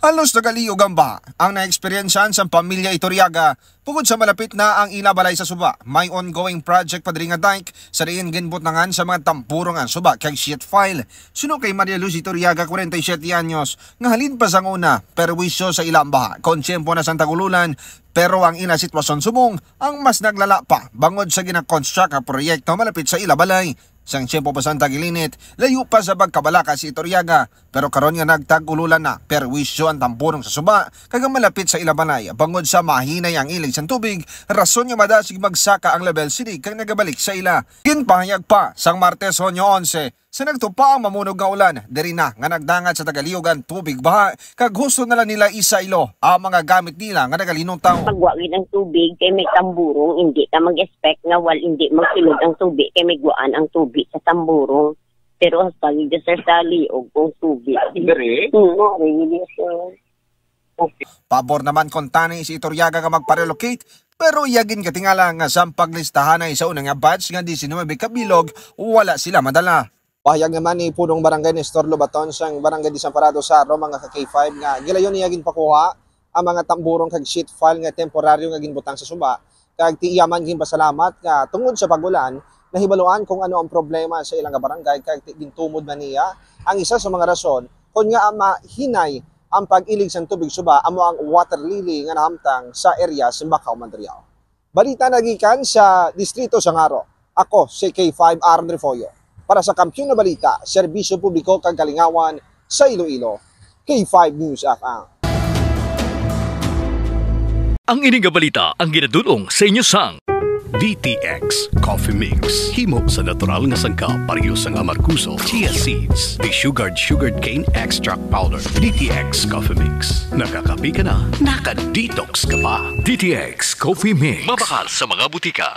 Halos nagaliyog ang baha ang na-experiencean sa pamilya Iturriaga pugod sa malapit na ang ilabalay sa Suba. May ongoing project padring nga dike sa riin ginbutnangan sa mga tampurong ang Suba kay sheet file. Suno kay Maria Luz Iturriaga, 47 anyos, nga halin pa sang una perwisyo sa ilang baha. Konsyempo na Santa Gululan, pero ang ina sitwasyon subong ang mas naglala pa bangod sa gina-construct ang proyekto malapit sa ilabalay. Sang tiyempo pa Santa Gilinit, layo pa sa Bagkabalaka si Iturriaga, pero karon nga nagtagululan na perwisyo ang tampurong sa Suba kag malapit sa ilabalay bangod sa mahinay ang ilig sa tubig, rason nga madasig magsaka ang level sinig kag nagabalik sa ila. Ginpahayag pa sang Martes Hunyo 11 sa nagtupa ang mamunog nga ulan, diri na nga nagdangat sa Tagaliyog tubig baha kag gusto nila nila isailo ang mga gamit nila nga nagalinong tawo. Pagwagin ang tubig kay may tamburong, hindi ka mag-expect na hindi magsilod ang tubig kay may guan ang tubig sa tamburong. Pero hasta hindi sa liog kung tubig. Diri? Really, sir. Okay. Pabor naman kung tanay si Iturriaga nga magpa-relocate, pero yagin katingala nga sa paglistahan ay sa unang nga batch nga 19 kabilog, wala sila madala. Pahayag naman ni punong barangay Nestor Lobaton sang barangay Desamparado Saro mga ka-K5 nga gilayon niyagin pakuha ang mga tamburong kag sheet file nga temporaryo nga ginbutang sa Suba kag tiyaman gin pasalamat nga tungod sa pagulan nahibaluan kung ano ang problema sa ilang barangay kag gintumod man niya ang isa sa mga rason kung nga mahinay ang pag-ilig sa tubig Suba amo ang water lily nga nahamtang sa area sa Macau, Mandriao. Balita nagikan sa distrito Sangaro. Ako si K5 Aaron Refoyo. Para sa Kampiyon na Balita, Serbisyo Publiko kag Kalingawan sa Iloilo, K5 News FM. Ang ining balita ang ginadulong sa inyo sang DTX Coffee Mix. Himo sa natural nga sangkap pareho sang amarkuso, chia seeds, sugared cane extract powder. DTX Coffee Mix. Nakakapi ka na, naka-detox ka pa. DTX Coffee Mix. Mabakal sa mga butika.